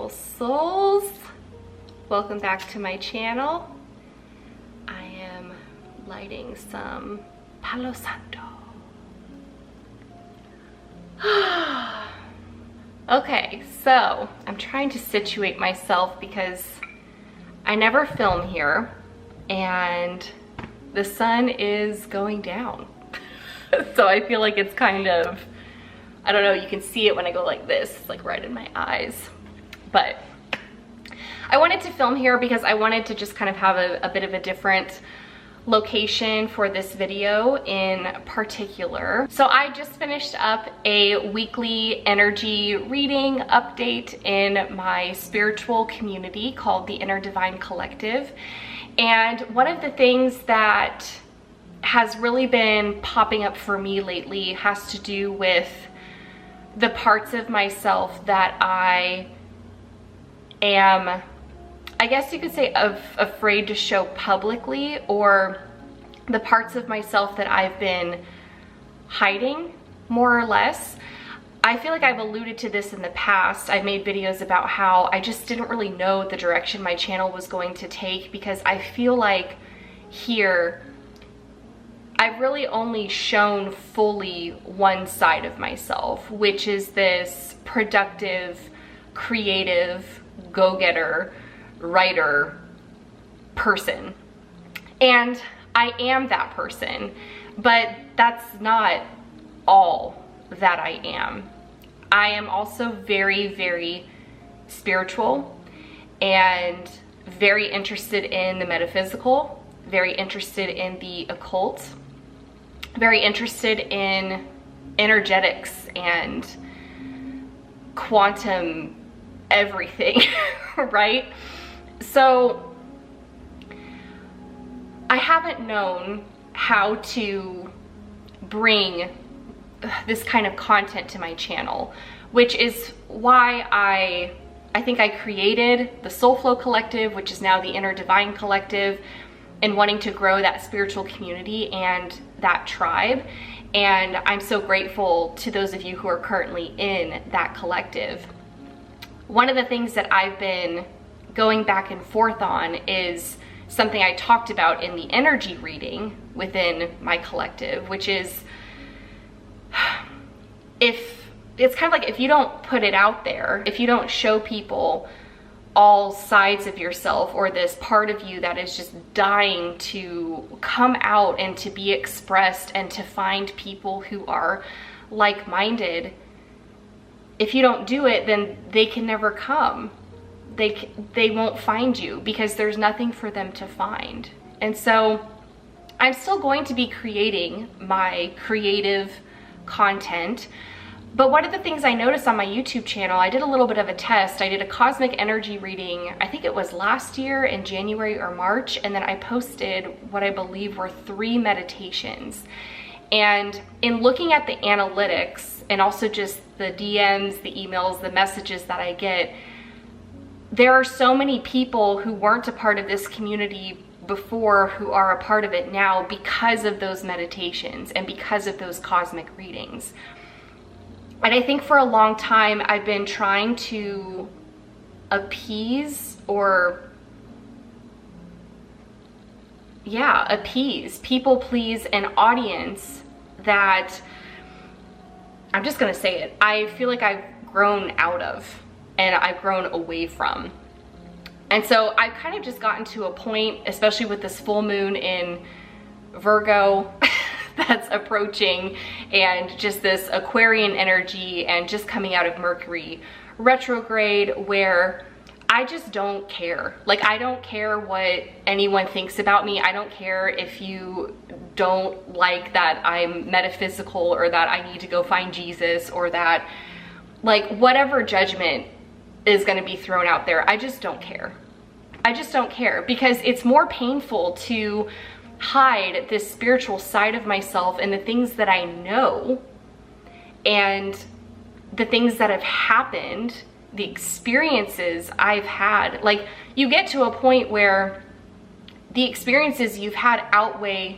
beautiful souls. Welcome back to my channel. I am lighting some Palo Santo. Okay, so I'm trying to situate myself because I never film here and the sun is going down. So I feel like it's kind of, I don't know, you can see it when I go like this, it's like right in my eyes. But I wanted to film here because I wanted to just kind of have a bit of a different location for this video in particular. So I just finished up a weekly energy reading update in my spiritual community called the Inner Divine Collective. And one of the things that has really been popping up for me lately has to do with the parts of myself that I am, I guess you could say, afraid to show publicly, or the parts of myself that I've been hiding, more or less. I feel like I've alluded to this in the past. I've made videos about how I just didn't really know the direction my channel was going to take, because I feel like here I've really only shown fully one side of myself, which is this productive, creative, go-getter, writer person. And I am that person, but that's not all that I am. I am also very, very spiritual and very interested in the metaphysical, very interested in the occult, very interested in energetics and quantum everything, right? So I haven't known how to bring this kind of content to my channel, which is why I think I created the SOULFLOW Collective, which is now the Inner Divine Collective, and wanting to grow that spiritual community and that tribe. And I'm so grateful to those of you who are currently in that collective. One of the things that I've been going back and forth on is something I talked about in the energy reading within my collective, which is, if it's kind of like, if you don't put it out there, if you don't show people all sides of yourself, or this part of you that is just dying to come out and to be expressed and to find people who are like-minded, if you don't do it, then they can never come. They won't find you because there's nothing for them to find. And so I'm still going to be creating my creative content. But one of the things I noticed on my YouTube channel, I did a little bit of a test. I did a cosmic energy reading, I think it was last year in January or March, and then I posted what I believe were 3 meditations. And in looking at the analytics and also just the DMs, the emails, the messages that I get, there are so many people who weren't a part of this community before who are a part of it now because of those meditations and because of those cosmic readings. And I think for a long time I've been trying to appease, or appease, people please an audience that, I'm just gonna say it, I feel like I've grown out of and I've grown away from. And so I've kind of just gotten to a point, especially with this full moon in Virgo that's approaching, and just this Aquarian energy, and just coming out of Mercury retrograde, where I just don't care. Like, I don't care what anyone thinks about me. I don't care if you don't like that I'm metaphysical, or that I need to go find Jesus, or that, like, whatever judgment is going to be thrown out there, I just don't care. I just don't care, because it's more painful to hide this spiritual side of myself and the things that I know and the things that have happened, the experiences I've had. Like, you get to a point where the experiences you've had outweigh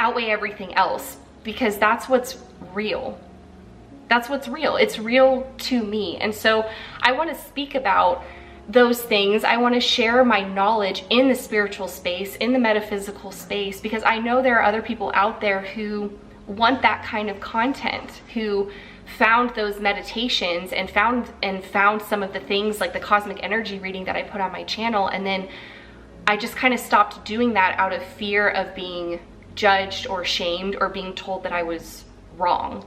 everything else, because that's what's real. That's what's real. It's real to me. And so I want to speak about those things. I want to share my knowledge in the spiritual space, in the metaphysical space, because I know there are other people out there who want that kind of content, who found those meditations and found some of the things like the cosmic energy reading that I put on my channel, and then I just kind of stopped doing that out of fear of being judged or shamed or being told that I was wrong.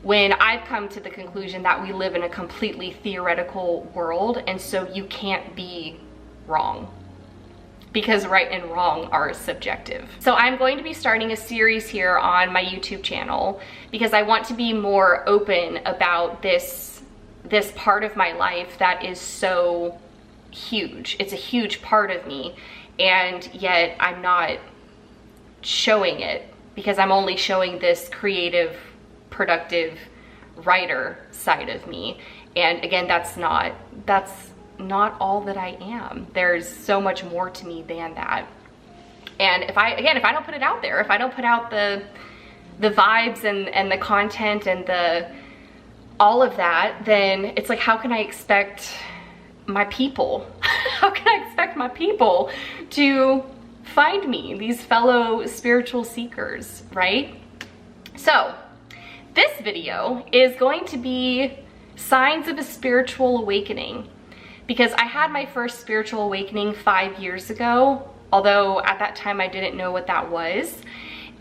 When I've come to the conclusion that we live in a completely theoretical world, and so you can't be wrong, because right and wrong are subjective. So I'm going to be starting a series here on my YouTube channel because I want to be more open about this part of my life that is so huge. It's a huge part of me, and yet I'm not showing it because I'm only showing this creative, productive writer side of me. And again, that's not all that I am. There's so much more to me than that. And if I don't put it out there, if I don't put out the vibes and the content and all of that, then it's like, how can I expect my people? How can I expect my people to find me, these fellow spiritual seekers, right? So this video is going to be signs of a spiritual awakening, because I had my first spiritual awakening 5 years ago, although at that time I didn't know what that was.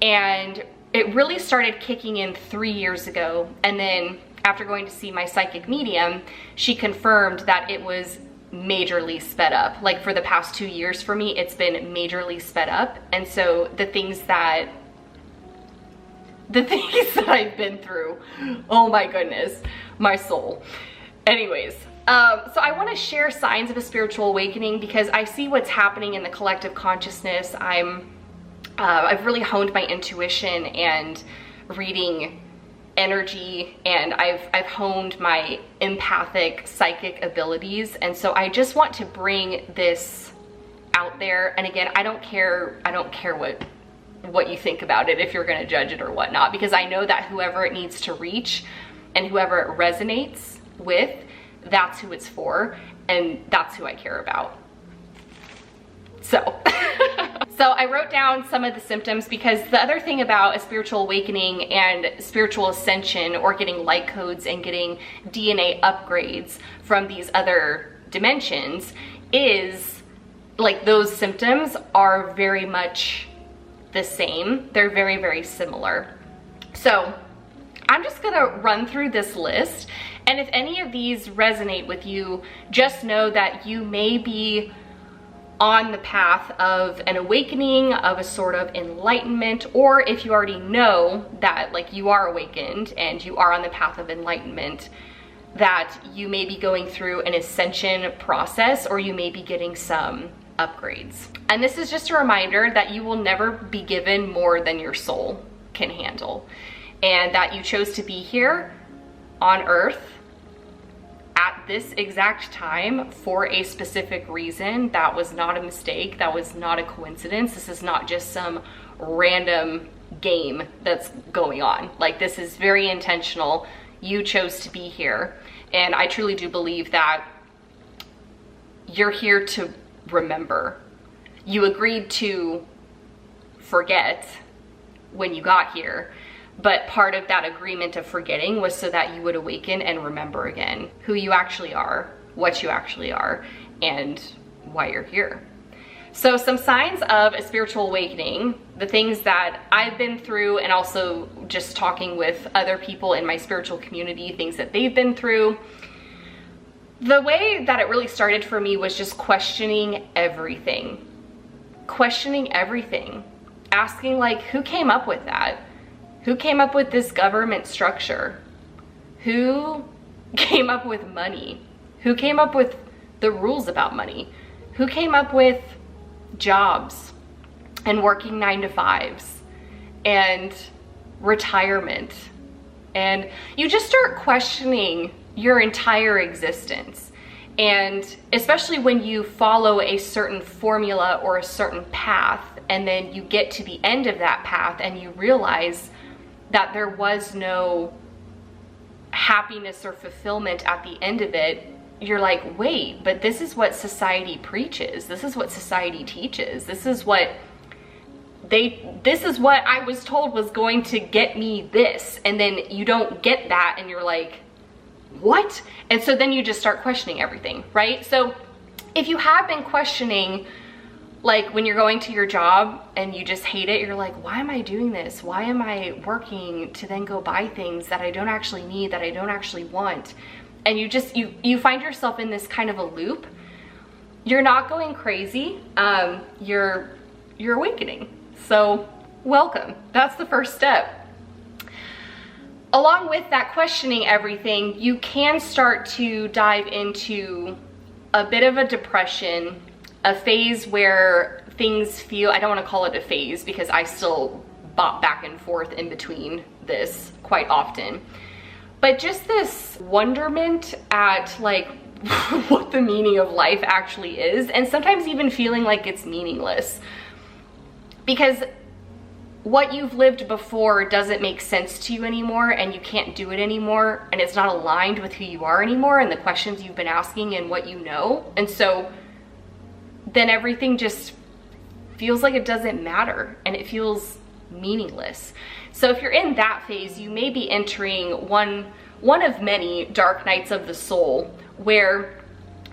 And it really started kicking in 3 years ago. And then after going to see my psychic medium, she confirmed that it was majorly sped up. Like for the past 2 years for me, it's been majorly sped up. And so the things that I've been through, oh my goodness, my soul. Anyways, so I want to share signs of a spiritual awakening because I see what's happening in the collective consciousness. I've really honed my intuition and reading energy, and I've honed my empathic psychic abilities, and so I just want to bring this out there. And again, I don't care what you think about it, if you're going to judge it or whatnot, because I know that whoever it needs to reach and whoever it resonates with, that's who it's for, and that's who I care about. So so I wrote down some of the symptoms, because the other thing about a spiritual awakening and spiritual ascension, or getting light codes and getting DNA upgrades from these other dimensions, is like those symptoms are very much the same. They're very, very similar. So I'm just gonna run through this list, and if any of these resonate with you, just know that you may be on the path of an awakening, of a sort of enlightenment, or if you already know that like you are awakened and you are on the path of enlightenment, that you may be going through an ascension process, or you may be getting some upgrades. And this is just a reminder that you will never be given more than your soul can handle, and that you chose to be here on Earth at this exact time for a specific reason. That was not a mistake. That was not a coincidence. This is not just some random game that's going on. Like, this is very intentional. You chose to be here, and I truly do believe that you're here to remember. You agreed to forget when you got here, but part of that agreement of forgetting was so that you would awaken and remember again who you actually are, what you actually are, and why you're here. So some signs of a spiritual awakening, the things that I've been through, and also just talking with other people in my spiritual community, things that they've been through. The way that it really started for me was just questioning everything. Questioning everything. Asking, like, who came up with that? Who came up with this government structure? Who came up with money? Who came up with the rules about money? Who came up with jobs and working 9-to-5s and retirement? And you just start questioning your entire existence. And especially when you follow a certain formula or a certain path, and then you get to the end of that path and you realize that there was no happiness or fulfillment at the end of it, you're like, wait, but this is what society preaches. This is what society teaches. This is what I was told was going to get me this. And then you don't get that and you're like, what? And so then you just start questioning everything, right? So if you have been questioning, like when you're going to your job and you just hate it, you're like, why am I doing this? Why am I working to then go buy things that I don't actually need, that I don't actually want? And you find yourself in this kind of a loop. You're not going crazy. You're awakening. So welcome. That's the first step. Along with that questioning everything, you can start to dive into a bit of a depression, a phase where things feel, I don't want to call it a phase because I still bop back and forth in between this quite often. But just this wonderment at like what the meaning of life actually is, and sometimes even feeling like it's meaningless. Because what you've lived before doesn't make sense to you anymore, and you can't do it anymore, and it's not aligned with who you are anymore and the questions you've been asking and what you know. And so then everything just feels like it doesn't matter and it feels meaningless. So if you're in that phase, you may be entering one of many dark nights of the soul, where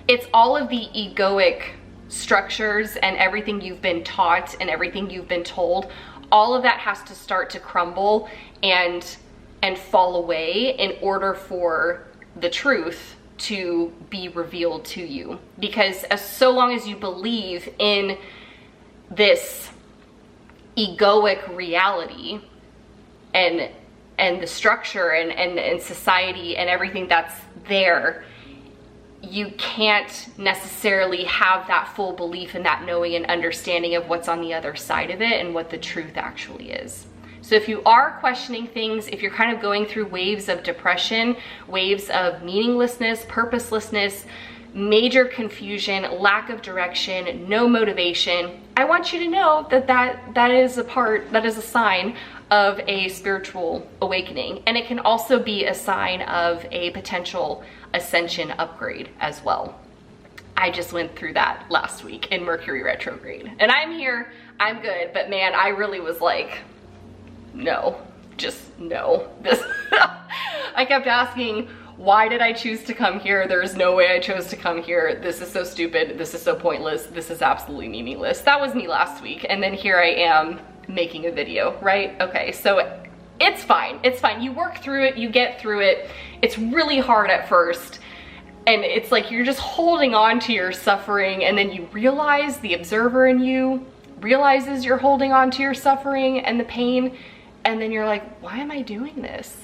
it's all of the egoic structures and everything you've been taught and everything you've been told, all of that has to start to crumble and fall away in order for the truth to be revealed to you. Because so long as you believe in this egoic reality and the structure and society and everything that's there, you can't necessarily have that full belief and that knowing and understanding of what's on the other side of it and what the truth actually is. So if you are questioning things, if you're kind of going through waves of depression, waves of meaninglessness, purposelessness, major confusion, lack of direction, no motivation, I want you to know that is a sign of a spiritual awakening. And it can also be a sign of a potential ascension upgrade as well. I just went through that last week in Mercury retrograde. And I'm here, I'm good, but man, I really was like, no, just no. This I kept asking, why did I choose to come here? There's no way I chose to come here. This is so stupid. This is so pointless. This is absolutely meaningless. That was me last week. And then here I am making a video, right? Okay, so it's fine. It's fine. You work through it, you get through it. It's really hard at first. And it's like you're just holding on to your suffering, and then you realize, the observer in you realizes you're holding on to your suffering and the pain, and then you're like, why am I doing this?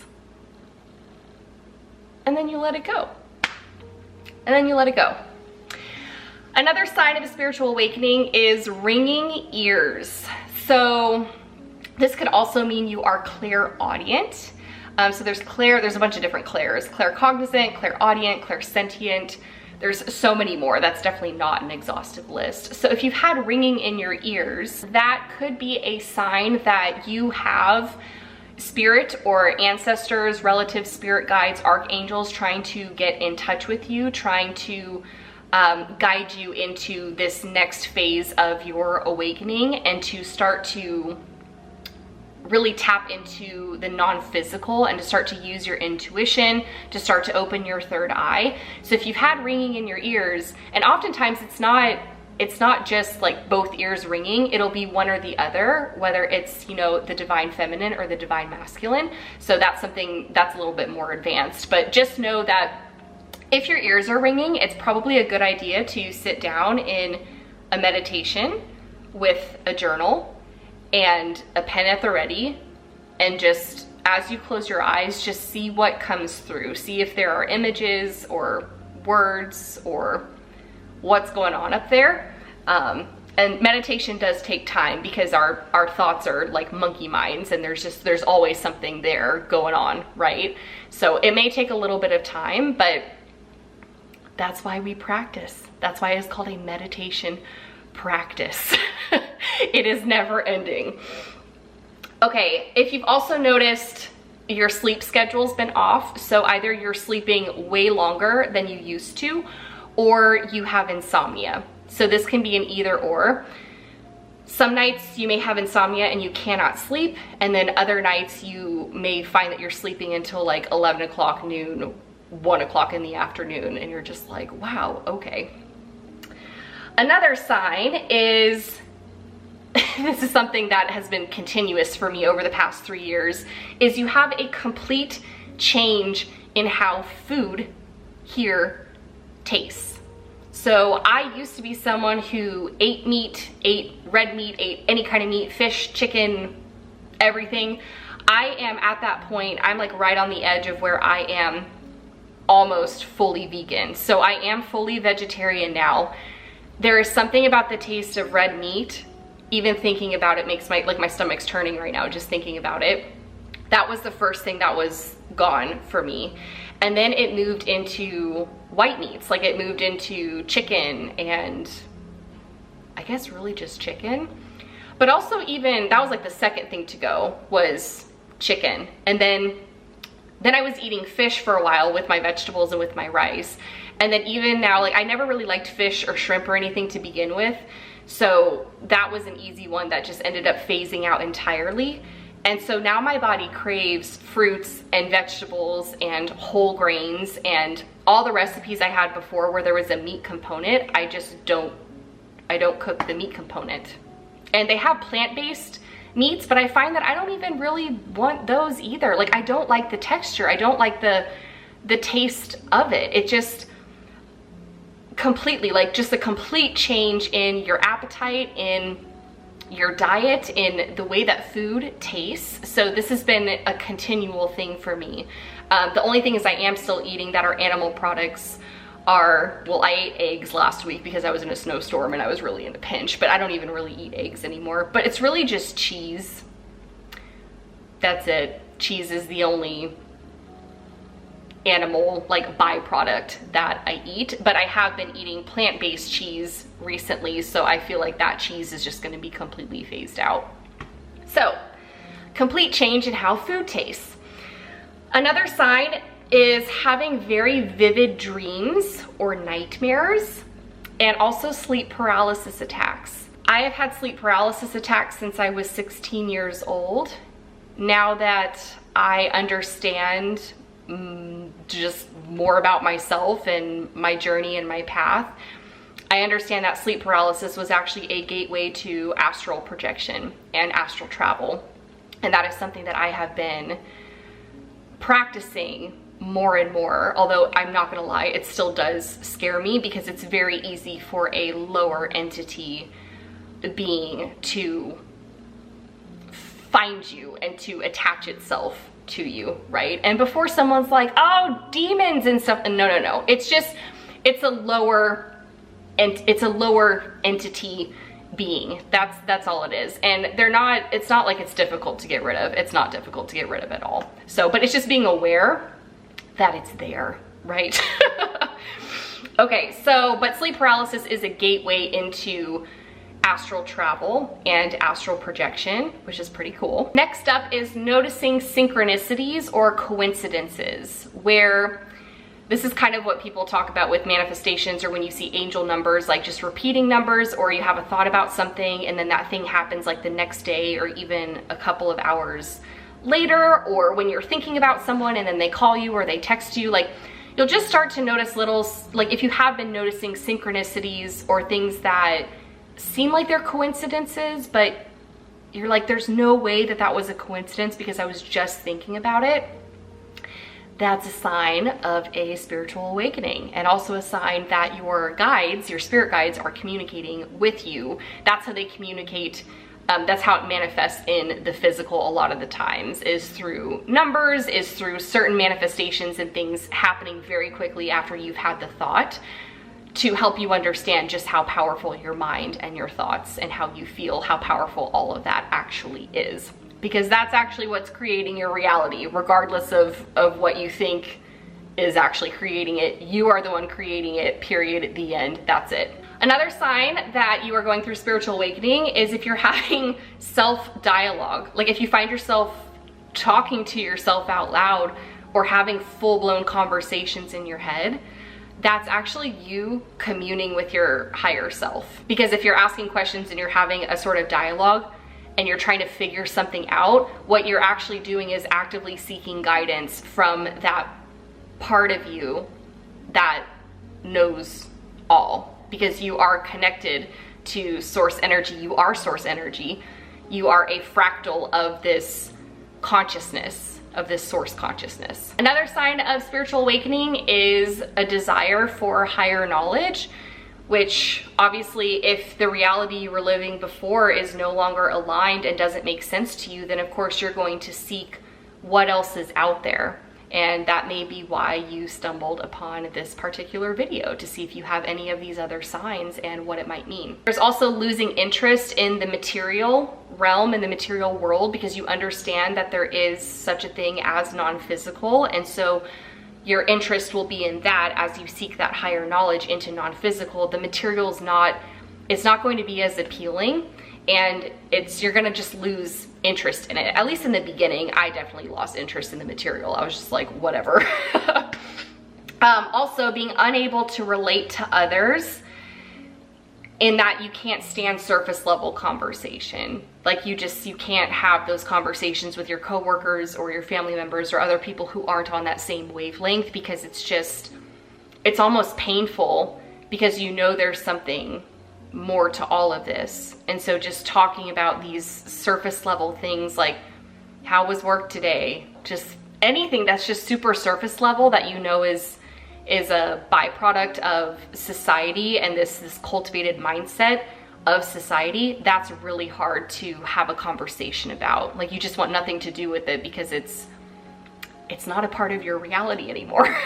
And then you let it go. And then you let it go. Another sign of a spiritual awakening is ringing ears. So this could also mean you are clairaudient. So there's a bunch of different clairs. Claircognizant, clairaudient, clairsentient. There's so many more. That's definitely not an exhaustive list. So if you've had ringing in your ears, that could be a sign that you have spirit or ancestors, relatives, spirit guides, archangels trying to get in touch with you, trying to guide you into this next phase of your awakening and to start to really tap into the non-physical and to start to use your intuition, to start to open your third eye. So if you've had ringing in your ears, and oftentimes it's not just like both ears ringing, it'll be one or the other, whether it's, you know, the divine feminine or the divine masculine. So that's something that's a little bit more advanced, but just know that if your ears are ringing, it's probably a good idea to sit down in a meditation with a journal and a pen at the ready, and just as you close your eyes, just see what comes through. See if there are images or words or what's going on up there. And meditation does take time because our thoughts are like monkey minds, and there's always something there going on, right? So it may take a little bit of time, but that's why we practice. That's why it's called a meditation practice. It is never ending. Okay, if you've also noticed your sleep schedule's been off. So either you're sleeping way longer than you used to, or you have insomnia. So this can be an either or. Some nights you may have insomnia and you cannot sleep, and then other nights you may find that you're sleeping until like 11 o'clock noon, 1 o'clock in the afternoon, and you're just like, wow, okay. Another sign is, this is something that has been continuous for me over the past 3 years, is you have a complete change in how food here tastes. So I used to be someone who ate meat, ate red meat, ate any kind of meat, fish, chicken, everything. I am at that point, I'm like right on the edge of where I am almost fully vegan. So I am fully vegetarian now. There is something about the taste of red meat, even thinking about it makes my stomach's turning right now just thinking about it. That was the first thing that was gone for me. And then it moved into white meats, like it moved into chicken and I guess really just chicken. But also even, that was like the second thing to go was chicken. And then I was eating fish for a while with my vegetables and with my rice. And then even now, like I never really liked fish or shrimp or anything to begin with. So that was an easy one that just ended up phasing out entirely. And so now my body craves fruits and vegetables and whole grains, and all the recipes I had before where there was a meat component, I don't cook the meat component. And they have plant-based meats, but I find that I don't even really want those either. Like I don't like the texture. I don't like the taste of it. It just completely, like just a complete change in your appetite, in your diet, in the way that food tastes. So this has been a continual thing for me. The only thing is I am still eating that are animal products are, well, I ate eggs last week because I was in a snowstorm and I was really in a pinch, but I don't even really eat eggs anymore. But it's really just cheese. That's it. Cheese is the only animal like byproduct that I eat, but I have been eating plant-based cheese recently, so I feel like that cheese is just going to be completely phased out. So, complete change in how food tastes. Another sign is having very vivid dreams or nightmares, and also sleep paralysis attacks. I have had sleep paralysis attacks since I was 16 years old. Now that I understand just more about myself and my journey and my path, I understand that sleep paralysis was actually a gateway to astral projection and astral travel. And that is something that I have been practicing more and more, although I'm not gonna lie, it still does scare me because it's very easy for a lower entity being to find you and to attach itself to you, right? And before someone's like, oh, demons and stuff, no, it's just, it's a lower entity being. That's all it is. And it's not like it's difficult to get rid of. It's not difficult to get rid of at all. So, but it's just being aware that it's there, right? Okay, so, but sleep paralysis is a gateway into astral travel and astral projection, which is pretty cool. Next up is noticing synchronicities or coincidences, where this is kind of what people talk about with manifestations, or when you see angel numbers, like just repeating numbers, or you have a thought about something and then that thing happens like the next day or even a couple of hours later, or when you're thinking about someone and then they call you or they text you, like you'll just start to notice little, like if you have been noticing synchronicities or things that seem like they're coincidences, but you're like, there's no way that that was a coincidence because I was just thinking about it. That's a sign of a spiritual awakening, and also a sign that your guides, your spirit guides, are communicating with you. That's how they communicate. That's how it manifests in the physical a lot of the times, is through numbers, is through certain manifestations and things happening very quickly after you've had the thought, to help you understand just how powerful your mind and your thoughts and how you feel, how powerful all of that actually is. Because that's actually what's creating your reality, regardless of what you think is actually creating it. You are the one creating it, period, the end, that's it. Another sign that you are going through spiritual awakening is if you're having self-dialogue. Like if you find yourself talking to yourself out loud or having full-blown conversations in your head, that's actually you communing with your higher self. Because if you're asking questions and you're having a sort of dialogue and you're trying to figure something out, what you're actually doing is actively seeking guidance from that part of you that knows all, because you are connected to source energy. You are source energy. You are a fractal of this consciousness, of this source consciousness. Another sign of spiritual awakening is a desire for higher knowledge, which obviously if the reality you were living before is no longer aligned and doesn't make sense to you, then of course you're going to seek what else is out there. And that may be why you stumbled upon this particular video, to see if you have any of these other signs and what it might mean. There's also losing interest in the material realm and the material world, because you understand that there is such a thing as non-physical, and so your interest will be in that as you seek that higher knowledge into non-physical. The material is not, it's not going to be as appealing, and you're gonna just lose interest in it. At least in the beginning, I definitely lost interest in the material. I was just like, whatever. Also, being unable to relate to others, in that you can't stand surface level conversation. Like you can't have those conversations with your coworkers or your family members or other people who aren't on that same wavelength, because it's almost painful, because you know there's something more to all of this. And so just talking about these surface level things like, how was work today? Just anything that's just super surface level that you know is a byproduct of society and this cultivated mindset of society, that's really hard to have a conversation about. Like you just want nothing to do with it, because it's not a part of your reality anymore.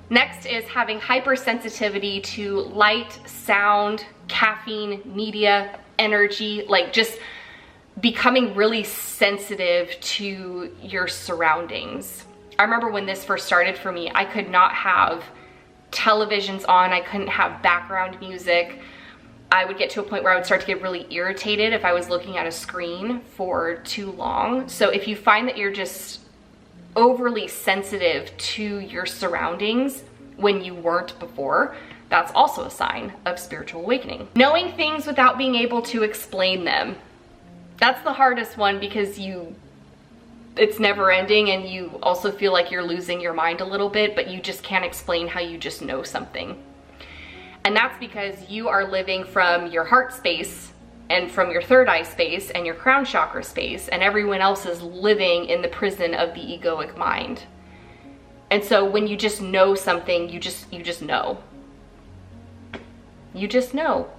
Next is having hypersensitivity to light, sound, caffeine, media, energy, like just becoming really sensitive to your surroundings. I remember when this first started for me, I could not have televisions on, I couldn't have background music. I would get to a point where I would start to get really irritated if I was looking at a screen for too long. So if you find that you're just overly sensitive to your surroundings when you weren't before, that's also a sign of spiritual awakening. Knowing things without being able to explain them. That's the hardest one, because it's never ending, and you also feel like you're losing your mind a little bit, but you just can't explain how you just know something. And that's because you are living from your heart space and from your third eye space and your crown chakra space, and everyone else is living in the prison of the egoic mind. And so when you just know something, you just know. You just know.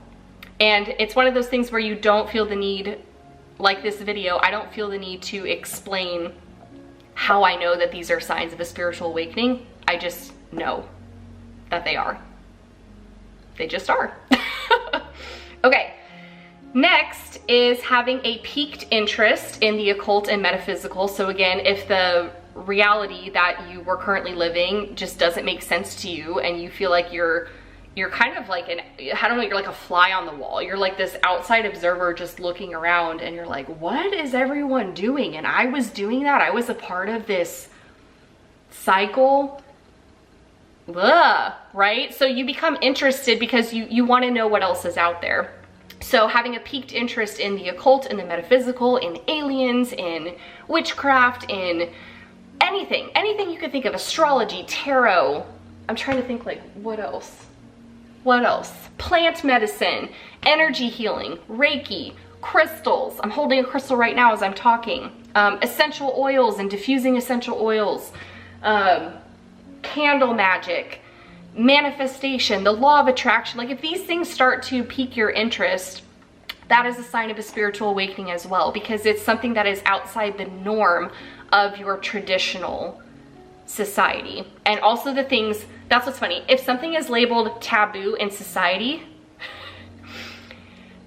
And it's one of those things where you don't feel the need, like this video, I don't feel the need to explain how I know that these are signs of a spiritual awakening. I just know that they are. They just are. Okay. Next is having a piqued interest in the occult and metaphysical. So again, if the reality that you were currently living just doesn't make sense to you, and you feel like you're kind of like I don't know, you're like a fly on the wall. You're like this outside observer just looking around, and you're like, what is everyone doing? And I was doing that. I was a part of this cycle. Ugh, right? So you become interested because you want to know what else is out there. So having a piqued interest in the occult, in the metaphysical, in aliens, in witchcraft, in anything you could think of, astrology, tarot. I'm trying to think, like, what else? What else? Plant medicine, energy healing, Reiki, crystals. I'm holding a crystal right now as I'm talking. Essential oils and diffusing essential oils. Candle magic, manifestation, the law of attraction. Like if these things start to pique your interest, that is a sign of a spiritual awakening as well, because it's something that is outside the norm of your traditional society. And also the things, that's what's funny, if something is labeled taboo in society,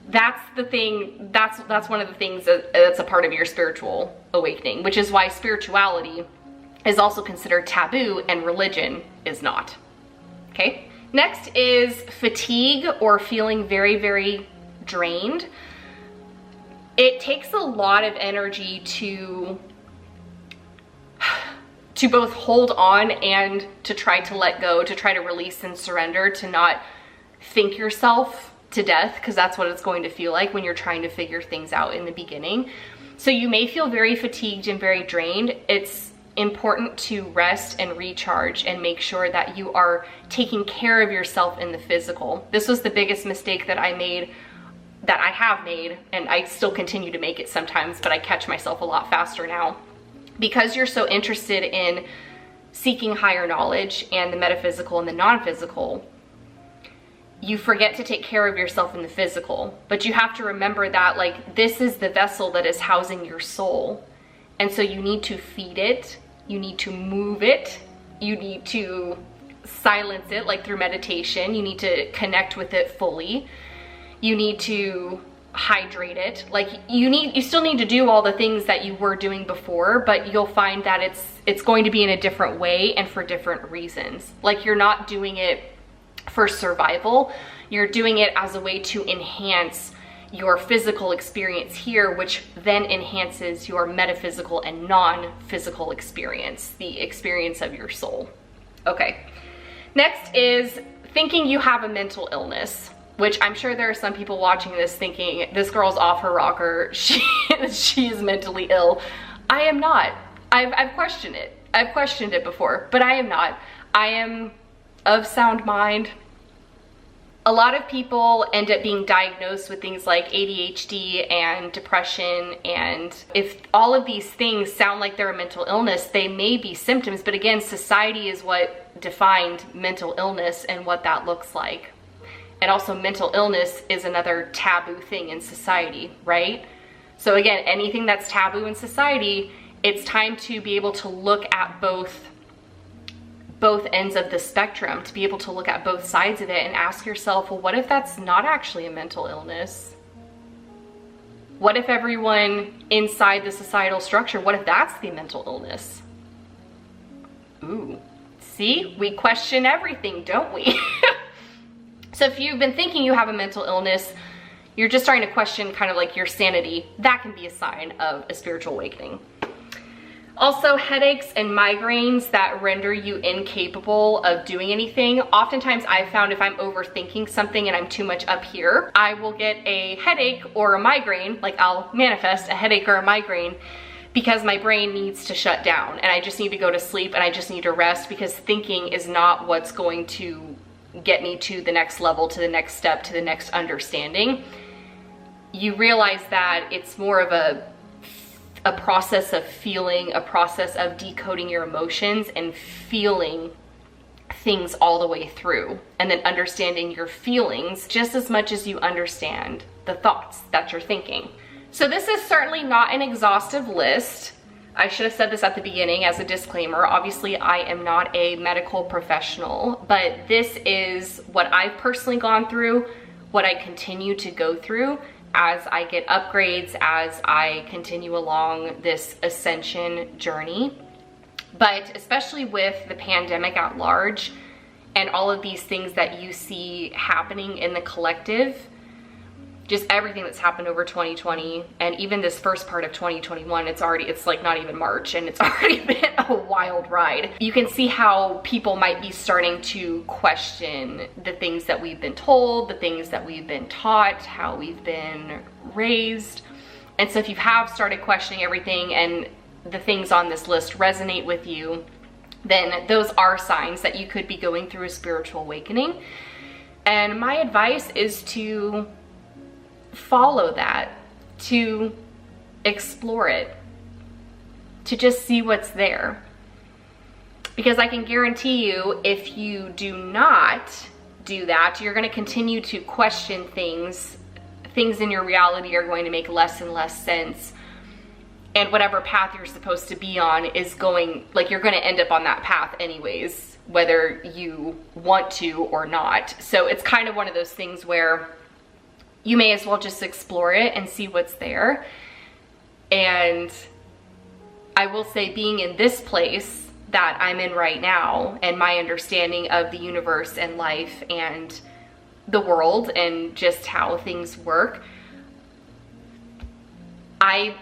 that's the thing, that's one of the things that's a part of your spiritual awakening, which is why spirituality is also considered taboo and religion is not. Okay. Next is fatigue, or feeling very, very drained. It takes a lot of energy to to both hold on and to try to let go, to try to release and surrender, to not think yourself to death, because that's what it's going to feel like when you're trying to figure things out in the beginning. So you may feel very fatigued and very drained. It's important to rest and recharge and make sure that you are taking care of yourself in the physical. This was the biggest mistake that I have made, and I still continue to make it sometimes, but I catch myself a lot faster now. Because you're so interested in seeking higher knowledge and the metaphysical and the non-physical, you forget to take care of yourself in the physical. But you have to remember that, like, this is the vessel that is housing your soul. And so you need to feed it, you need to move it, you need to silence it, like through meditation, you need to connect with it fully, you need to hydrate it. Like, you still need to do all the things that you were doing before, but you'll find that it's going to be in a different way and for different reasons. Like, you're not doing it for survival, you're doing it as a way to enhance your physical experience here, which then enhances your metaphysical and non-physical experience, the experience of your soul. Okay, next is thinking you have a mental illness, which I'm sure there are some people watching this thinking, this girl's off her rocker, she is mentally ill. I am not. I've questioned it. I've questioned it before, but I am not. I am of sound mind. A lot of people end up being diagnosed with things like ADHD and depression, and if all of these things sound like they're a mental illness, they may be symptoms, but again, society is what defined mental illness and what that looks like. And also, mental illness is another taboo thing in society, right? So again, anything that's taboo in society, it's time to be able to look at both ends of the spectrum, to be able to look at both sides of it and ask yourself, well, what if that's not actually a mental illness? What if everyone inside the societal structure, what if that's the mental illness? Ooh, see, we question everything, don't we? So if you've been thinking you have a mental illness, you're just starting to question kind of like your sanity, that can be a sign of a spiritual awakening. Also, headaches and migraines that render you incapable of doing anything. Oftentimes I've found if I'm overthinking something and I'm too much up here, I will get a headache or a migraine, like I'll manifest a headache or a migraine because my brain needs to shut down and I just need to go to sleep and I just need to rest, because thinking is not what's going to get me to the next level, to the next step, to the next understanding. You realize that it's more of a process of feeling, a process of decoding your emotions and feeling things all the way through, and then understanding your feelings just as much as you understand the thoughts that you're thinking. So this is certainly not an exhaustive list. I should have said this at the beginning as a disclaimer. Obviously, I am not a medical professional, but this is what I've personally gone through, what I continue to go through as I get upgrades, as I continue along this ascension journey. But especially with the pandemic at large and all of these things that you see happening in the collective, just everything that's happened over 2020 and even this first part of 2021, it's like not even March and it's already been a wild ride. You can see how people might be starting to question the things that we've been told, the things that we've been taught, how we've been raised. And so if you have started questioning everything and the things on this list resonate with you, then those are signs that you could be going through a spiritual awakening. And my advice is to follow that, to explore it, to just see what's there. Because I can guarantee you, if you do not do that, you're going to continue to question things. Things in your reality are going to make less and less sense. And whatever path you're supposed to be on is going, like, you're going to end up on that path anyways, whether you want to or not. So it's kind of one of those things where you may as well just explore it and see what's there. And I will say, being in this place that I'm in right now and my understanding of the universe and life and the world and just how things work,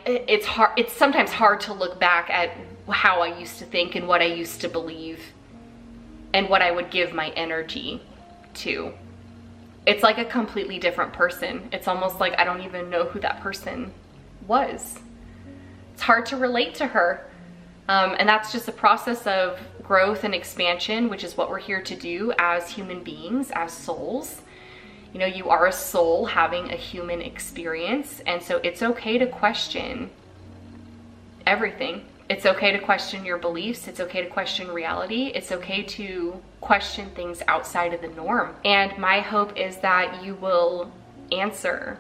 it's sometimes hard to look back at how I used to think and what I used to believe and what I would give my energy to. It's like a completely different person. It's almost like I don't even know who that person was. It's hard to relate to her. And that's just a process of growth and expansion, which is what we're here to do as human beings, as souls. You know, you are a soul having a human experience, and so it's okay to question everything. It's okay to question your beliefs. It's okay to question reality. It's okay to question things outside of the norm. And my hope is that you will answer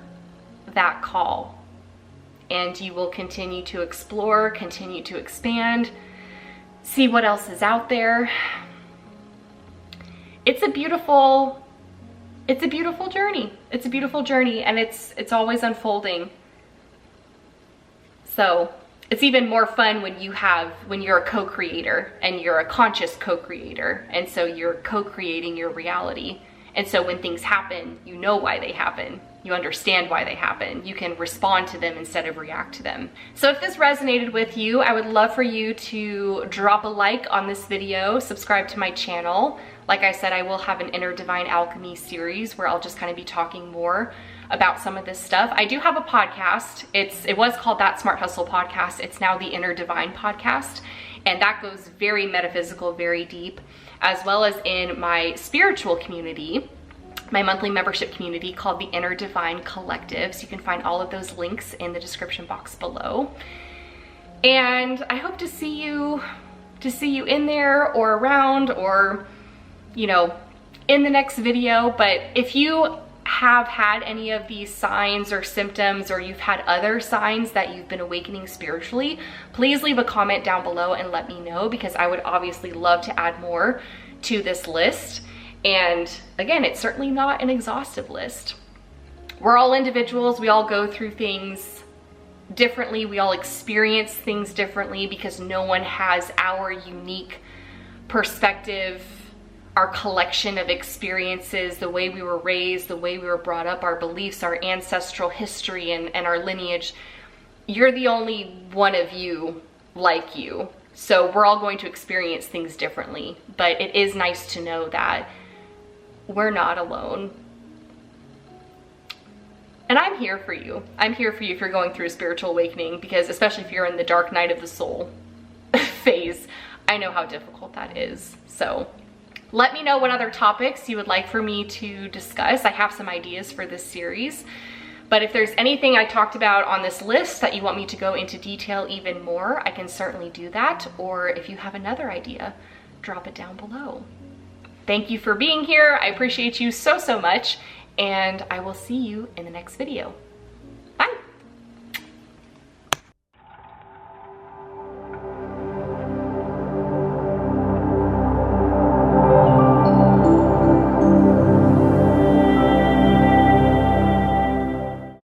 that call and you will continue to explore, continue to expand, see what else is out there. It's a beautiful journey. It's a beautiful journey, and it's always unfolding. So it's even more fun when you're a co-creator and you're a conscious co-creator, and so you're co-creating your reality. And so when things happen, you know why they happen. You understand why they happen. You can respond to them instead of react to them. So if this resonated with you, I would love for you to drop a like on this video, subscribe to my channel. Like I said, I will have an Inner Divine Alchemy series where I'll just kind of be talking more about some of this stuff. I do have a podcast. It was called That Smart Hustle Podcast. It's now the Inner Divine Podcast. And that goes very metaphysical, very deep, as well as in my spiritual community, my monthly membership community called the Inner Divine Collective. So you can find all of those links in the description box below. And I hope to see you in there or around, or, you know, in the next video. But if you have had any of these signs or symptoms, or you've had other signs that you've been awakening spiritually, please leave a comment down below and let me know, because I would obviously love to add more to this list. And again, it's certainly not an exhaustive list. We're all individuals. We all go through things differently. We all experience things differently because no one has our unique perspective, our collection of experiences, the way we were raised, the way we were brought up, our beliefs, our ancestral history, and our lineage. You're the only one of you like you. So we're all going to experience things differently, but it is nice to know that we're not alone. And I'm here for you. I'm here for you if you're going through a spiritual awakening, because especially if you're in the dark night of the soul phase, I know how difficult that is. So let me know what other topics you would like for me to discuss. I have some ideas for this series, but if there's anything I talked about on this list that you want me to go into detail even more, I can certainly do that. Or if you have another idea, drop it down below. Thank you for being here. I appreciate you so, so much, and I will see you in the next video.